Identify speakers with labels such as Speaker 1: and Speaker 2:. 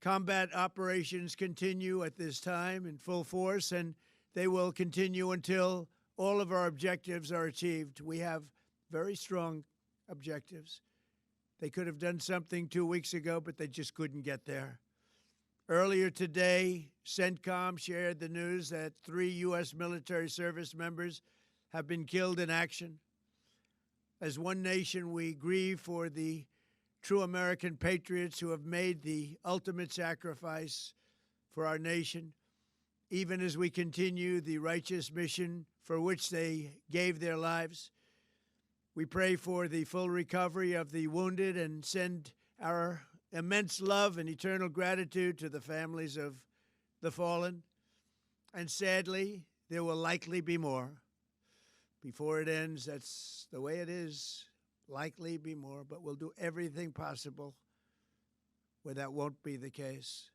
Speaker 1: Combat operations continue at this time in full force, and they will continue until all of our objectives are achieved. We have very strong objectives. They could have done something 2 weeks ago, but they just couldn't get there. Earlier today, CENTCOM shared the news that 3 U.S. military service members have been killed in action. As one nation, we grieve for the true American patriots who have made the ultimate sacrifice for our nation, even as we continue the righteous mission for which they gave their lives. We pray for the full recovery of the wounded and send our immense love and eternal gratitude to the families of the fallen. And sadly, there will likely be more. Before it ends, that's the way it is. Likely be more, but we'll do everything possible where that won't be the case.